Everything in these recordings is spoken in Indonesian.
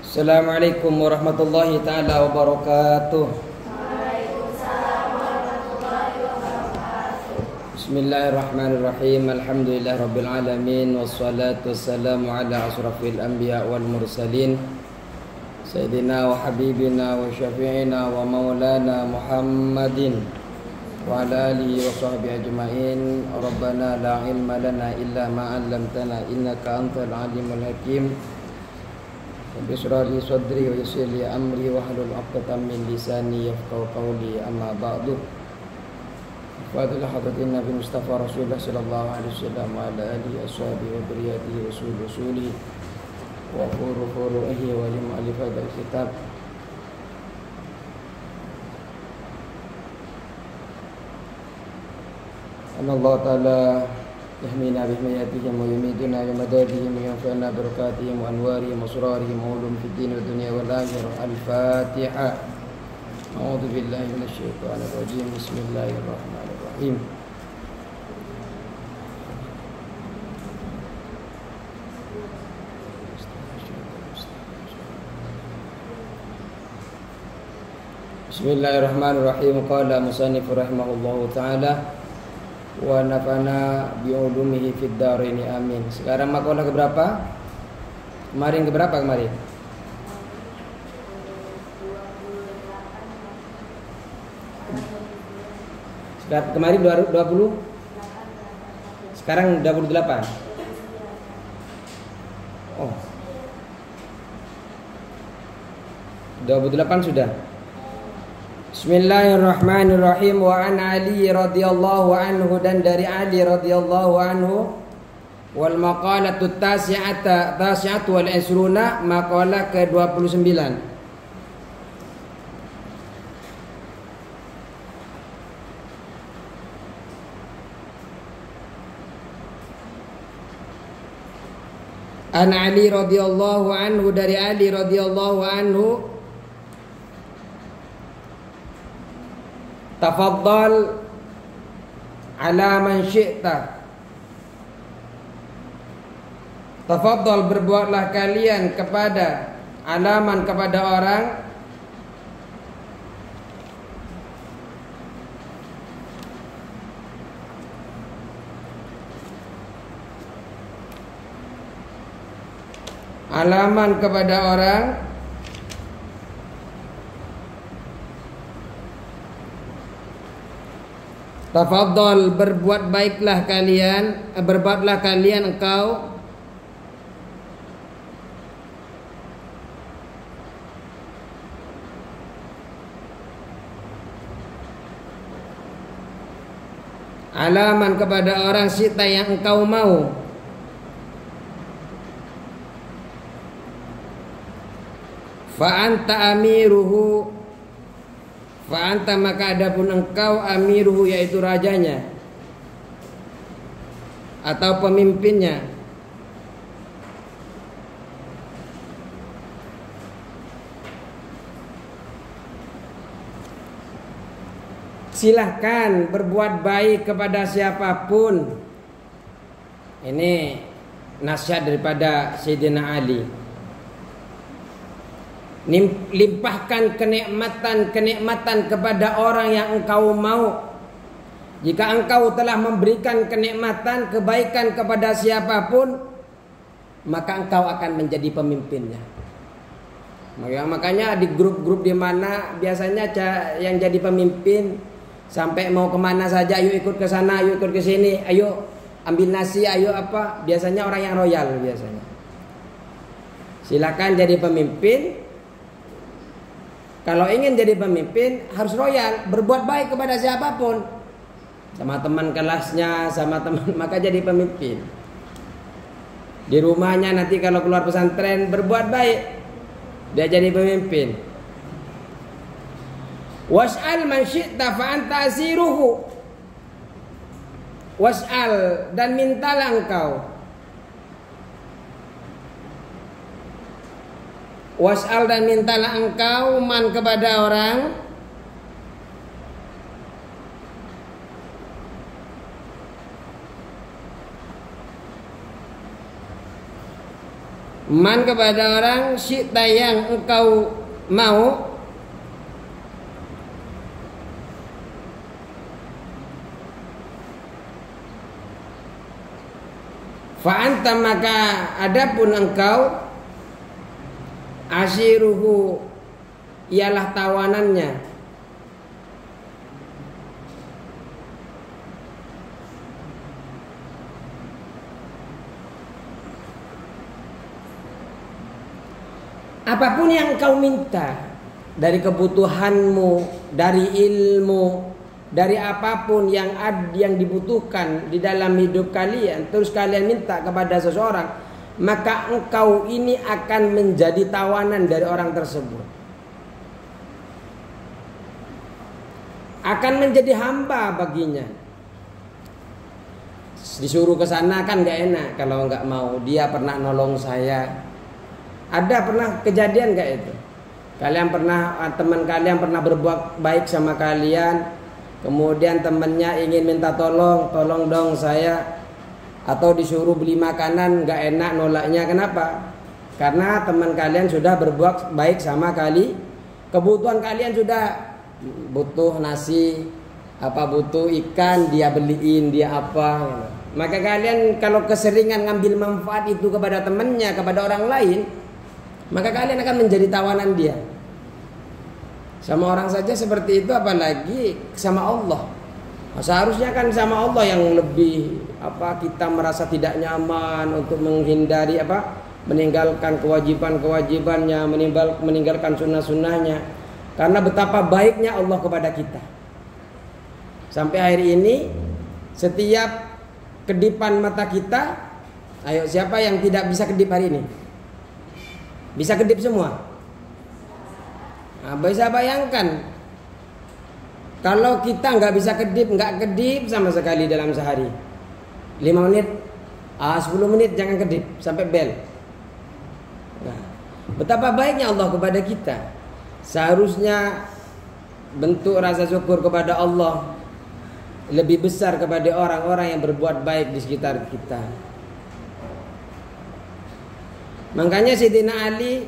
Assalamualaikum warahmatullahi taala wabarakatuh. Bismillahirrahmanirrahim. Alhamdulillahirabbil alamin wassalatu wassalamu ala asrafil anbiya wal mursalin sayyidina wa habibina wa syafi'ina wa maulana Muhammadin wa ala alihi wa sahbihi ajmain. Rabbana la ilma lana illa ma 'allamtana innaka antal alimul hakim. Rabbi shrah li sadri wa yassir li amri wahlul 'uqdatam min lisani yafqahu qawli. Amma ba'du. Fadil hadratin Nabi Mustafa Rasulullah sallallahu alaihi wasallam wa ala alihi ashabihi wa dzurriyyatihi wa rusuli wa furu'ihi wa limu'allif hadzal kitab. Allah Ta'ala yahmina bihmayatihim wa yumiduna bimadadihim wa yanfa'na barakatihim wa anwarihim wa surarihim wa ulum fid din wa dunya wal akhirah. Al-Fatiha. A'udzu billahi minasy syaithanir rajim. Bismillahirrahmanirrahim. Bismillahirrahmanirrahim. Qala musannif rahimahullahu taala wa nafana bi'ulumihi fid dharaini amin. Sekarang makalah keberapa? Kemarin keberapa kemarin? Kemarin 20. Sekarang 28. Oh. 28 sudah. Bismillahirrahmanirrahim. Wa an Ali radhiyallahu anhu, dan dari Ali radhiyallahu anhu, wal maqalatu tasi'atu wal isruna, maqalah ke-29. An Ali radhiyallahu anhu, dari Ali radhiyallahu anhu, tafaddal ala man syi'ta. Tafaddal, berbuatlah kalian kepada alaman, kepada orang alaman kepada orang tafaddal, berbuat baiklah kalian, berbuatlah kalian engkau alaman kepada orang sita yang engkau mau. Fa anta amiruhu, fa anta, maka adapun engkau, amiruhu, yaitu rajanya atau pemimpinnya. Silahkan berbuat baik kepada siapapun. Ini nasihat daripada Sayyidina Ali. Limpahkan kenikmatan kepada orang yang engkau mau. Jika engkau telah memberikan kenikmatan, kebaikan kepada siapapun, maka engkau akan menjadi pemimpinnya. Makanya di grup-grup di mana biasanya yang jadi pemimpin, sampai mau kemana saja, ayo ikut ke sana, ayo ikut ke sini, ayo ambil nasi, ayo apa, biasanya orang yang royal biasanya. Silakan jadi pemimpin. Kalau ingin jadi pemimpin harus royal, berbuat baik kepada siapapun, sama teman kelasnya, sama teman, maka jadi pemimpin. Di rumahnya nanti kalau keluar pesantren berbuat baik, dia jadi pemimpin. Was'al man syi'ta fa anta asiruhu. Was'al, dan mintalah engkau. Was'al, dan mintalah engkau, man, kepada orang Man kepada orang syi'ta yang engkau mau, fa'anta maka adapun engkau, asyiruhu ialah tawanannya. Apapun yang engkau minta, dari kebutuhanmu, dari ilmu, dari apapun yang dibutuhkan di dalam hidup kalian, terus kalian minta kepada seseorang, maka engkau ini akan menjadi tawanan dari orang tersebut, akan menjadi hamba baginya. Disuruh ke sana kan gak enak kalau nggak mau. Dia pernah nolong saya. Ada pernah kejadian gak itu? Kalian pernah, teman kalian pernah berbuat baik sama kalian, kemudian temannya ingin minta tolong dong saya, atau disuruh beli makanan gak enak nolaknya. Kenapa? Karena teman kalian sudah berbuat baik sama kali. Kebutuhan kalian sudah butuh nasi, butuh ikan, dia beliin, dia apa. Maka kalian kalau keseringan ngambil manfaat itu kepada temannya, kepada orang lain, maka kalian akan menjadi tawanan dia. Sama orang saja seperti itu, apalagi sama Allah. Seharusnya kan sama Allah yang lebih kita merasa tidak nyaman untuk menghindari meninggalkan kewajiban-kewajibannya, meninggalkan sunnah-sunnahnya. Karena betapa baiknya Allah kepada kita. Sampai hari ini setiap kedipan mata kita, ayo siapa yang tidak bisa kedip hari ini? Bisa kedip semua? Nah, bisa bayangkan kalau kita nggak bisa nggak kedip sama sekali dalam sehari. 5 menit, 10 menit jangan kedip sampai bel. Nah, betapa baiknya Allah kepada kita. Seharusnya bentuk rasa syukur kepada Allah lebih besar kepada orang-orang yang berbuat baik di sekitar kita. Makanya Sayyidina Ali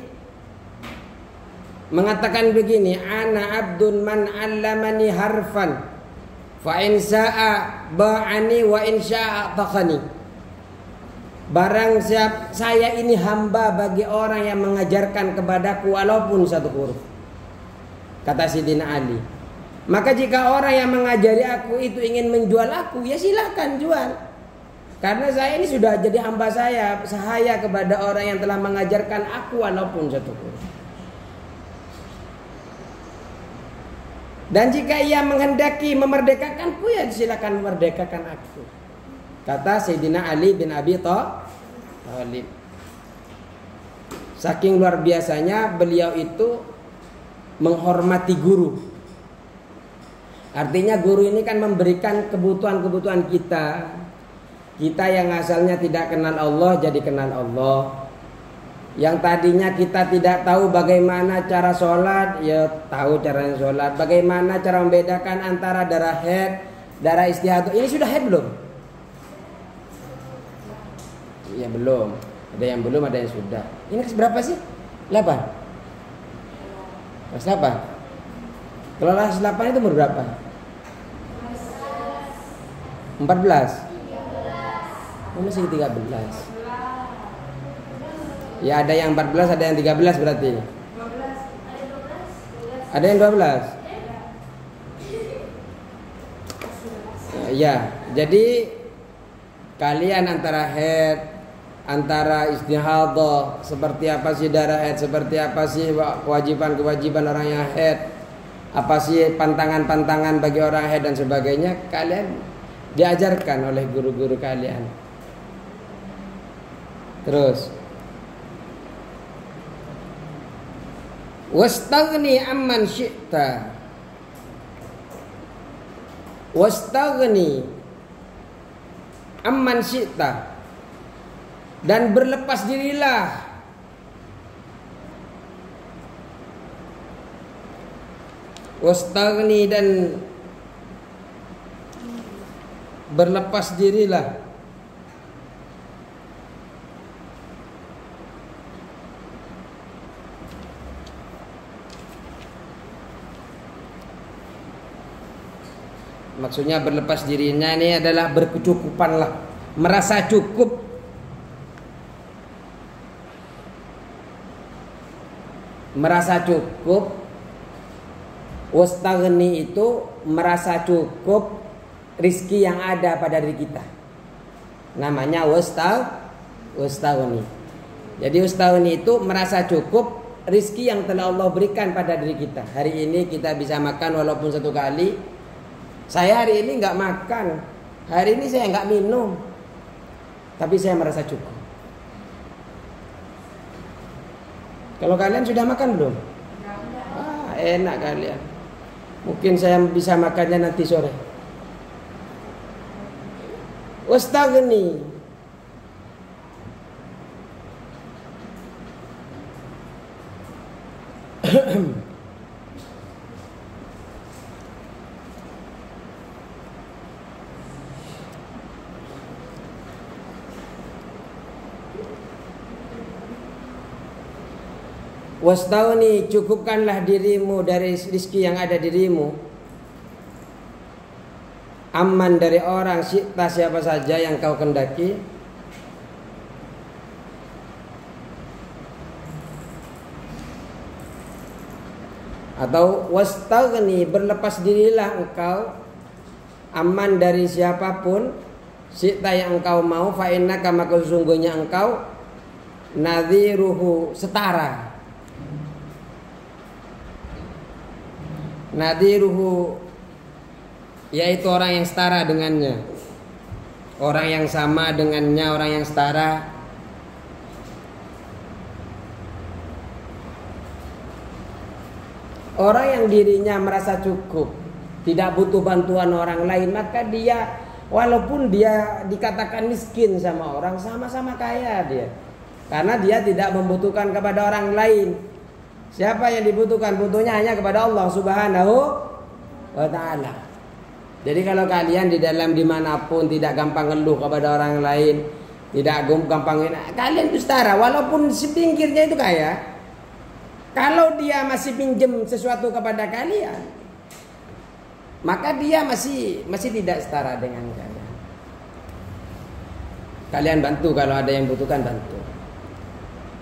mengatakan begini, ana abdun man 'allamani harfan fa in sa'a ba'ani wa in sya'a takhani. Barang siapa, saya ini hamba bagi orang yang mengajarkan kepadaku walaupun satu huruf. Kata Sayyidina Ali. Maka jika orang yang mengajari aku itu ingin menjual aku, ya silahkan jual. Karena saya ini sudah jadi hamba saya, sahaya kepada orang yang telah mengajarkan aku walaupun satu huruf. Dan jika ia menghendaki memerdekakanku, ya silakan memerdekakan aku. Kata Sayyidina Ali bin Abi Thalib. Saking luar biasanya beliau itu menghormati guru. Artinya guru ini kan memberikan kebutuhan-kebutuhan kita. Kita yang asalnya tidak kenal Allah jadi kenal Allah. Yang tadinya kita tidak tahu bagaimana cara sholat, ya tahu caranya sholat. Bagaimana cara membedakan antara darah haid, darah istihadah. Ini sudah haid belum? Ya belum. Ada yang belum, ada yang sudah. Ini kelas berapa sih? 8. Kelas 8. Kalau kelas 8 itu umur berapa? 14. Masih 13. Ya ada yang 14, ada yang 13 berarti. Ada yang 12. Ya, jadi kalian antara haid, antara istihadah, seperti apa sih darah haid, seperti apa sih kewajiban-kewajiban orang yang haid, apa sih pantangan-pantangan bagi orang haid dan sebagainya, kalian diajarkan oleh guru-guru kalian. Terus wastaghni amman syi'ta, wastaghni amman syi'ta, dan berlepas dirilah wastaghni, dan berlepas dirilah Maksudnya berlepas dirinya ini adalah berkecukupan lah, merasa cukup. Merasa cukup. Wastaghni itu merasa cukup rizki yang ada pada diri kita. Namanya wastaghni. Jadi wastaghni itu merasa cukup rizki yang telah Allah berikan pada diri kita. Hari ini kita bisa makan walaupun satu kali. Saya hari ini nggak makan, hari ini saya nggak minum, tapi saya merasa cukup. Kalau kalian sudah makan belum? Enak kalian. Mungkin saya bisa makannya nanti sore. Wastaghni. Wastaghni, cukupkanlah dirimu dari rizki yang ada dirimu. Aman dari orang syi'ta, siapa saja yang kau kendaki. Atau wastaghni, berlepas dirilah engkau aman dari siapapun syi'ta yang engkau mau. Fa innaka, maka sesungguhnya engkau nadhiruhu, setara. Nadhiruhu, yaitu orang yang setara dengannya, orang yang sama dengannya, orang yang setara. Orang yang dirinya merasa cukup, tidak butuh bantuan orang lain, maka dia walaupun dia dikatakan miskin sama orang, sama-sama kaya dia, karena dia tidak membutuhkan kepada orang lain. Siapa yang dibutuhkan? Butuhnya hanya kepada Allah Subhanahu wa ta'ala. Jadi kalau kalian di dalam dimanapun tidak gampang ngeluh kepada orang lain, tidak gampang, kalian itu setara. Walaupun sepinggirnya itu kaya, kalau dia masih pinjam sesuatu kepada kalian, maka dia masih tidak setara dengan kalian. Kalian bantu, kalau ada yang butuhkan bantu.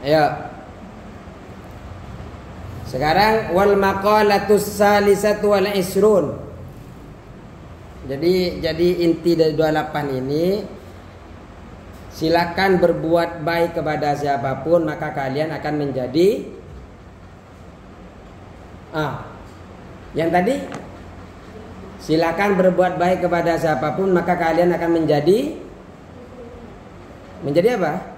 Ayo. Sekarang wal maqalatus salisatu wal isrun. Jadi inti dari 28 ini, silakan berbuat baik kepada siapapun maka kalian akan menjadi yang tadi, silakan berbuat baik kepada siapapun maka kalian akan menjadi apa?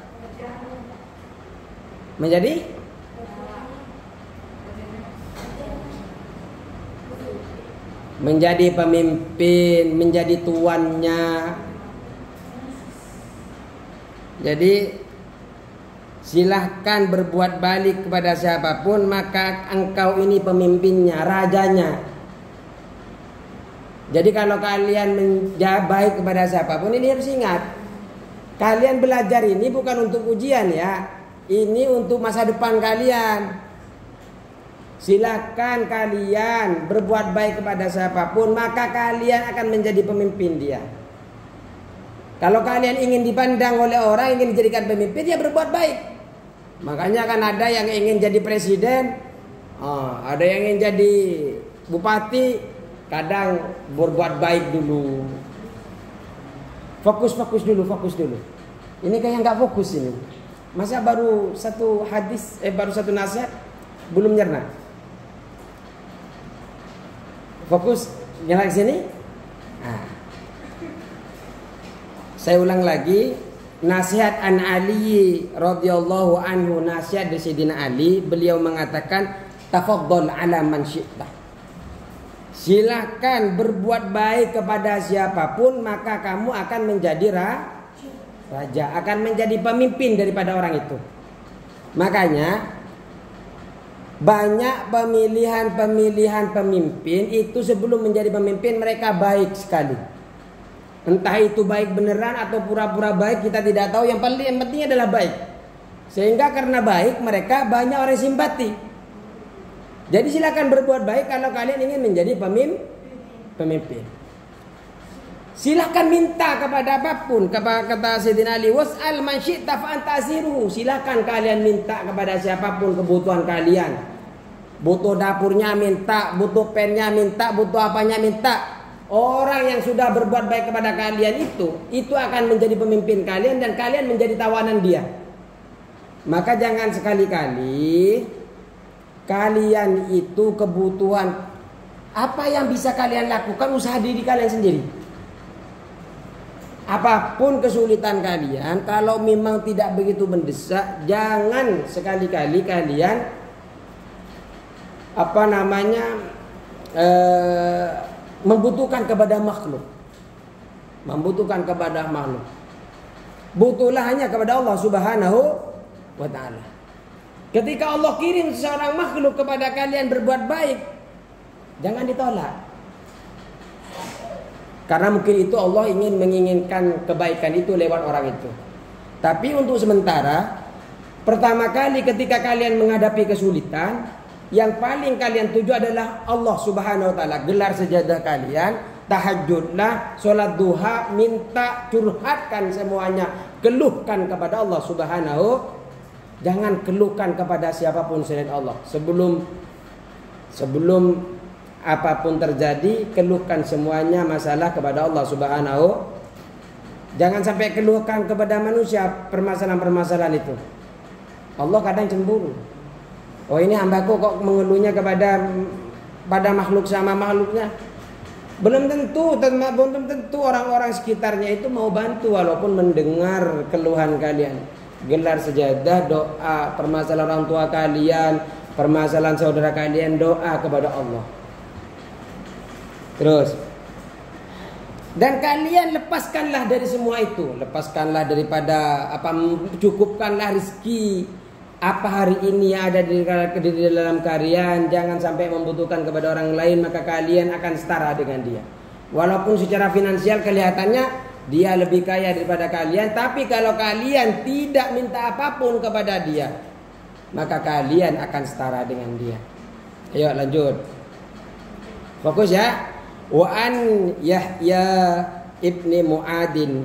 Menjadi pemimpin, menjadi tuannya. Jadi silahkan berbuat balik kepada siapapun maka engkau ini pemimpinnya, rajanya. Jadi kalau kalian baik kepada siapapun, ini harus ingat, kalian belajar ini bukan untuk ujian ya, ini untuk masa depan kalian. Silakan kalian berbuat baik kepada siapapun maka kalian akan menjadi pemimpin dia. Kalau kalian ingin dipandang oleh orang, ingin dijadikan pemimpin, ya berbuat baik. Makanya kan ada yang ingin jadi presiden, ada yang ingin jadi bupati, kadang berbuat baik dulu. Fokus dulu. Ini kayak nggak fokus ini. Masa baru satu hadis, baru satu nasihat belum nyerna. Fokus, nyala ke sini. Saya ulang lagi, nasihat an Ali radhiyallahu anhu, nasihat dari Sayyidina Ali. Beliau mengatakan, tafaddal ala man syi'ta. Silakan berbuat baik kepada siapapun maka kamu akan menjadi raja, akan menjadi pemimpin daripada orang itu. Makanya banyak pemilihan pemimpin itu sebelum menjadi pemimpin mereka baik sekali. Entah itu baik beneran atau pura-pura baik, kita tidak tahu. Yang penting adalah baik. Sehingga karena baik mereka banyak orang simpati. Jadi silakan berbuat baik kalau kalian ingin menjadi pemimpin. Silahkan minta kepada apapun. Kata Sayyidina Ali, was'al man syi'ta fa anta asiruhu. Silahkan kalian minta kepada siapapun kebutuhan kalian. Butuh dapurnya minta, butuh pennya minta, butuh apanya minta. Orang yang sudah berbuat baik kepada kalian itu akan menjadi pemimpin kalian dan kalian menjadi tawanan dia. Maka jangan sekali-kali kalian itu kebutuhan apa yang bisa kalian lakukan, usaha diri kalian sendiri. Apapun kesulitan kalian, kalau memang tidak begitu mendesak, jangan sekali-kali kalian membutuhkan kepada makhluk. Membutuhkan kepada makhluk. Butuhlah hanya kepada Allah Subhanahu wa ta'ala. Ketika Allah kirim seorang makhluk kepada kalian berbuat baik, jangan ditolak. Karena mungkin itu Allah menginginkan kebaikan itu lewat orang itu. Tapi untuk sementara, pertama kali ketika kalian menghadapi kesulitan, yang paling kalian tuju adalah Allah Subhanahu wa ta'ala. Gelar sejadah kalian, tahajudlah, sholat duha, minta, curhatkan semuanya, keluhkan kepada Allah Subhanahu. Jangan keluhkan kepada siapapun selain Allah. Sebelum apapun terjadi, keluhkan semuanya masalah kepada Allah Subhanahu. Jangan sampai keluhkan kepada manusia permasalahan-permasalahan itu. Allah kadang cemburu. Oh, ini hambaku kok mengeluhnya kepada makhluk sama makhluknya. Belum tentu orang-orang sekitarnya itu mau bantu walaupun mendengar keluhan kalian. Gelar sejadah, doa, permasalahan orang tua kalian, permasalahan saudara kalian, doa kepada Allah. Terus, dan kalian lepaskanlah dari semua itu. Lepaskanlah daripada cukupkanlah rezeki apa hari ini yang ada di dalam kalian. Jangan sampai membutuhkan kepada orang lain, maka kalian akan setara dengan dia. Walaupun secara finansial kelihatannya dia lebih kaya daripada kalian, tapi kalau kalian tidak minta apapun kepada dia, maka kalian akan setara dengan dia. Ayo lanjut. Fokus ya. Wa an Yahya ibni Mu'adin,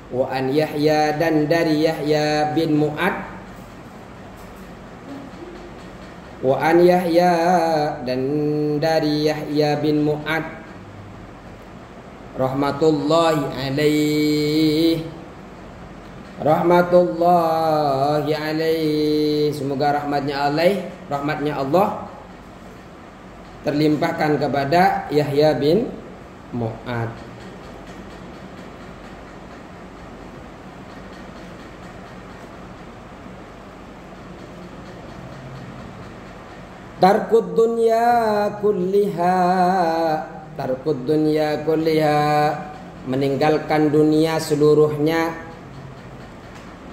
wa an Yahya, dan dari Yahya bin Mu'ad, wa an Yahya, dan dari Yahya bin Mu'ad, rahmatullahi alaih, semoga rahmatnya Allah terlimpahkan kepada Yahya bin Mu'ad. Tarkud dunya kulliha, meninggalkan dunia seluruhnya.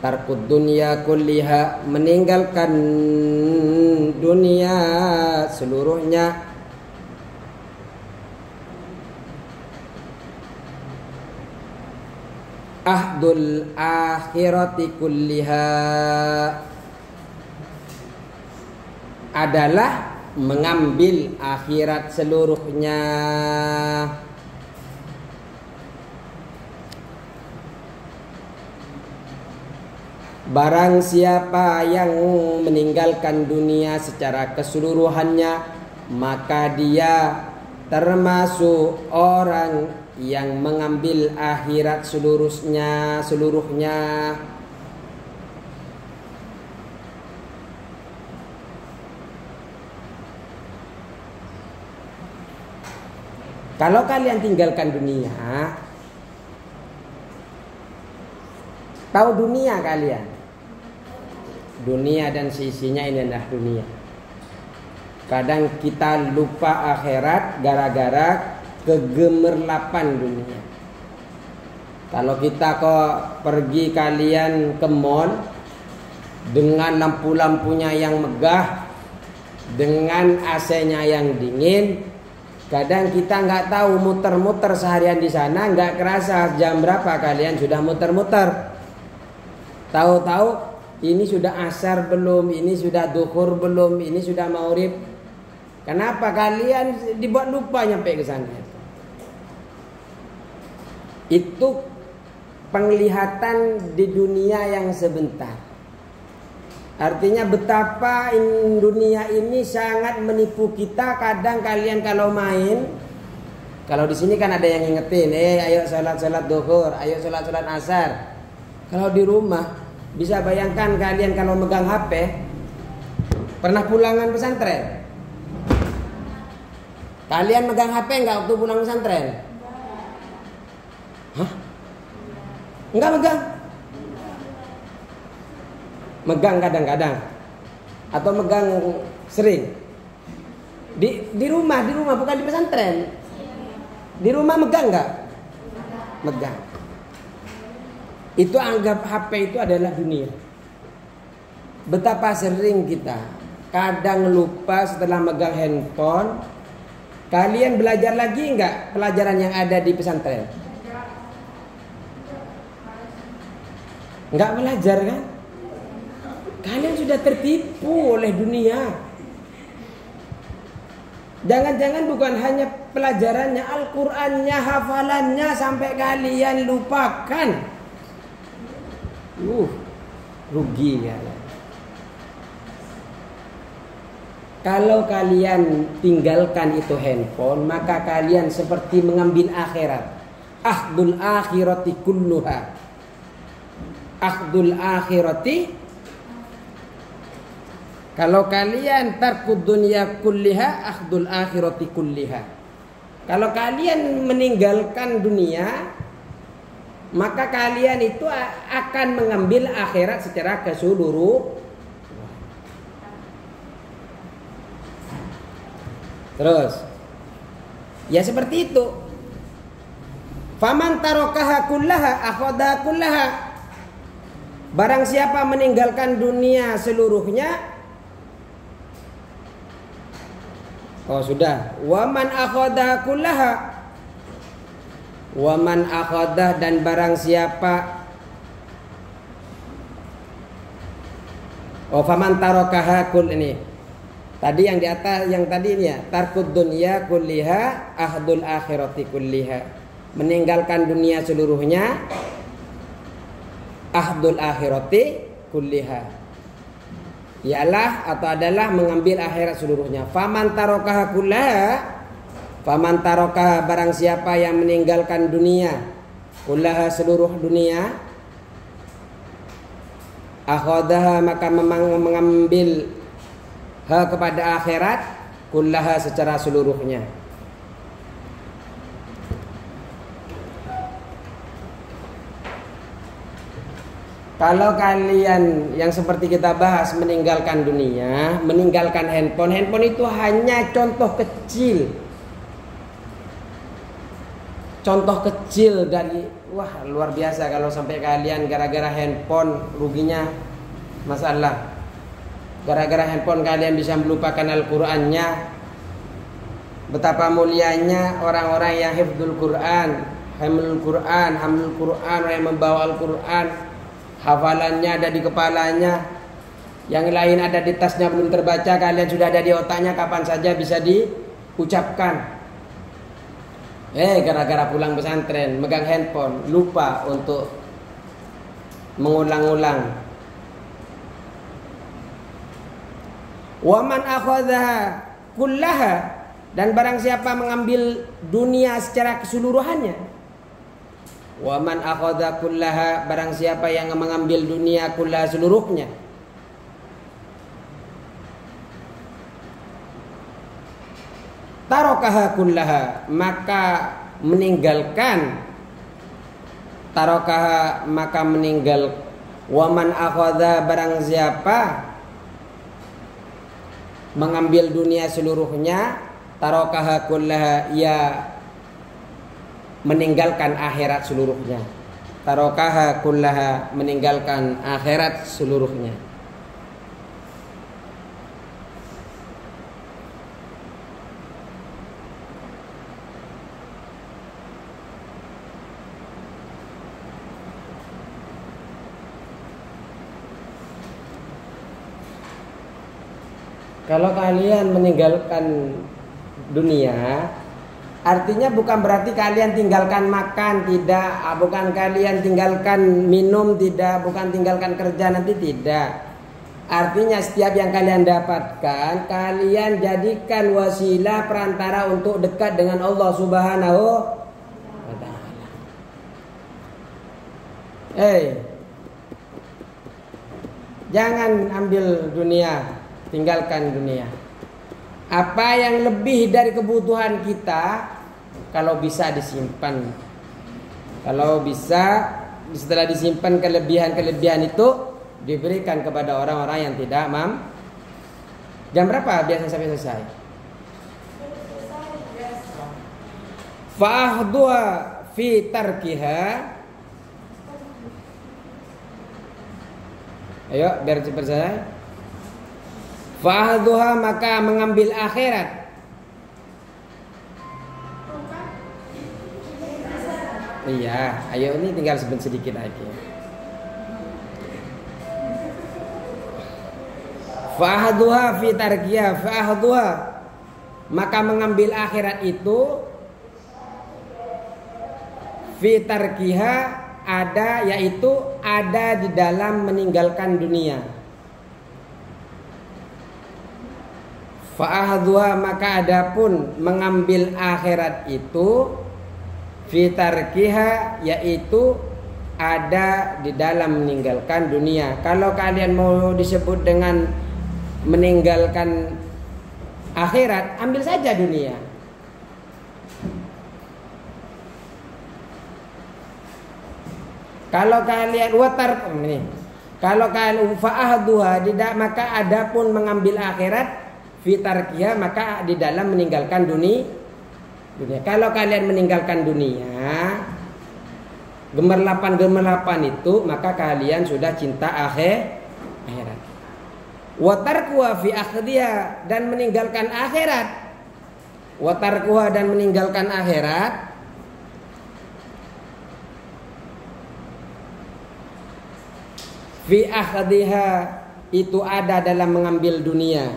Tarkud dunya kulliha, meninggalkan dunia seluruhnya. Ahdul akhirati kulliha, adalah mengambil akhirat seluruhnya. Barang siapa yang meninggalkan dunia secara keseluruhannya, maka dia termasuk orang yang mengambil akhirat seluruhnya. Kalau kalian tinggalkan dunia, tahu dunia kalian, dunia dan sisinya ini adalah dunia. Kadang kita lupa akhirat gara-gara kegemerlapan dunia. Kalau kita kok pergi kalian ke mall dengan lampu-lampunya yang megah, dengan AC-nya yang dingin, kadang kita nggak tahu muter-muter seharian di sana, nggak kerasa jam berapa kalian sudah muter-muter. Tahu-tahu ini sudah asar belum, ini sudah duhur belum, ini sudah maghrib. Kenapa kalian dibuat lupa nyampe ke sana? Itu penglihatan di dunia yang sebentar. Artinya betapa dunia ini sangat menipu kita. Kadang kalian kalau main, kalau di sini kan ada yang ngingetin, ayo sholat duhur, ayo sholat asar. Kalau di rumah, bisa bayangkan kalian kalau megang HP, pernah pulangan pesantren? Kalian megang HP enggak waktu pulang pesantren? Hah? Enggak megang? Megang kadang-kadang. Atau megang sering? Di rumah bukan di pesantren. Di rumah megang enggak? Megang. Itu anggap HP itu adalah dunia. Betapa sering kita kadang lupa setelah megang handphone. Kalian belajar lagi enggak pelajaran yang ada di pesantren? Enggak belajar kan? Kalian sudah tertipu oleh dunia. Jangan-jangan bukan hanya pelajarannya, Al-Qur'annya, hafalannya sampai kalian lupakan. Rugi ya. Kalau kalian tinggalkan itu handphone, maka kalian seperti mengambil akhirat. Akhdul akhirati kulluha. Akhdul akhirati. Kalau kalian tarkud dunya kulliha, akhdul akhirati kulliha. Kalau kalian meninggalkan dunia, maka kalian itu akan mengambil akhirat secara keseluruhan. Terus, ya seperti itu. Faman tarakaha kullaha akhadha kullaha. Barang siapa meninggalkan dunia seluruhnya, sudah. Waman akhadha kullaha. Waman akhadha, dan barang siapa faman tarakaha kull ini. Tadi yang di atas, yang tadi ini ya, tarkud dunya kulliha ahdul akhirati kulliha. Meninggalkan dunia seluruhnya, ahdul akhirati kulliha. Ialah atau adalah mengambil akhirat seluruhnya. Faman tarakaha kullaha, faman tarakaha, barang siapa yang meninggalkan dunia, kullaha seluruh dunia, akhadaha maka mengambil kepada akhirat, kullaha secara seluruhnya. Kalau kalian yang seperti kita bahas meninggalkan dunia, meninggalkan handphone itu hanya contoh kecil. Contoh kecil dari luar biasa kalau sampai kalian gara-gara handphone ruginya masalah. Gara-gara handphone kalian bisa melupakan Al-Qur'annya. Betapa mulianya orang-orang yang hifdzul Qur'an, hamilul Qur'an, orang yang membawa Al-Qur'an, hafalannya ada di kepalanya, yang lain ada di tasnya belum terbaca, kalian sudah ada di otaknya, kapan saja bisa diucapkan. Gara-gara pulang pesantren, megang handphone, lupa untuk mengulang-ulang. Waman akhadha kullaha, dan barang siapa mengambil dunia secara keseluruhannya. Waman akhadha kullaha, barang siapa yang mengambil dunia kullaha seluruhnya. Tarakaha kullaha, maka meninggalkan. Tarakaha maka meninggal. Waman akhadha, barang siapa mengambil dunia seluruhnya, tarakaha kullaha, ia meninggalkan akhirat seluruhnya. Tarakaha kullaha, meninggalkan akhirat seluruhnya. Kalau kalian meninggalkan dunia, Artinya bukan berarti kalian tinggalkan makan, tidak. Bukan kalian tinggalkan minum, tidak. Bukan tinggalkan kerja, nanti tidak. Artinya setiap yang kalian dapatkan, kalian jadikan wasilah perantara untuk dekat dengan Allah Subhanahu wa ta'ala. Jangan ambil dunia, tinggalkan dunia. Apa yang lebih dari kebutuhan kita, kalau bisa disimpan. Kalau bisa, setelah disimpan kelebihan-kelebihan itu diberikan kepada orang-orang yang tidak mampu. Jam berapa biasa sampai selesai? Fa'ahduha fi tarkiha. Ayo biar cepat selesai. Fa'ahduha, maka mengambil akhirat. Iya, ayo ini tinggal sedikit lagi. Fa'ahduha fi tarkiha, fa'ahduha, maka mengambil akhirat itu fi tarkiha, ada, yaitu ada di dalam meninggalkan dunia. Fa'ahduha, maka adapun mengambil akhirat itu fi tarkiha, yaitu ada di dalam meninggalkan dunia. Kalau kalian mau disebut dengan meninggalkan akhirat, ambil saja dunia. Kalau kalian kalau kalian fa'ahduha, tidak, maka adapun mengambil akhirat fi tarkiha, maka di dalam meninggalkan dunia. Kalau kalian meninggalkan dunia, gemerlapan itu, maka kalian sudah cinta akhirat. Wa tarkuha fi akhdiha, dan meninggalkan akhirat. Wa tarkuha, dan meninggalkan akhirat fi akhdiha, itu ada dalam mengambil dunia.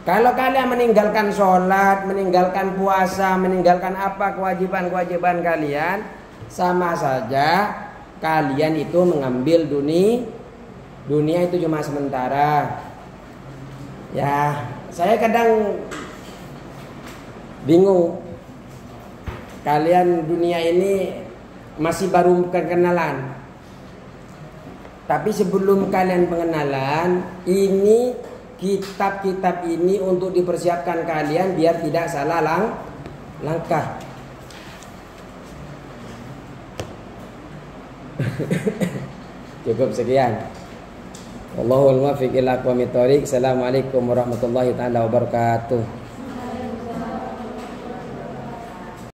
Kalau kalian meninggalkan sholat, meninggalkan puasa, meninggalkan apa kewajiban-kewajiban kalian, sama saja kalian itu mengambil dunia. Dunia itu cuma sementara. Ya, saya kadang bingung. Kalian dunia ini masih baru perkenalan. Tapi sebelum kalian pengenalan, ini kitab-kitab ini untuk dipersiapkan kalian biar tidak salah langkah. Cukup sekian. Wallahul muwaffiq ila aqwamit thoriq. Assalamualaikum warahmatullahi taala wabarakatuh.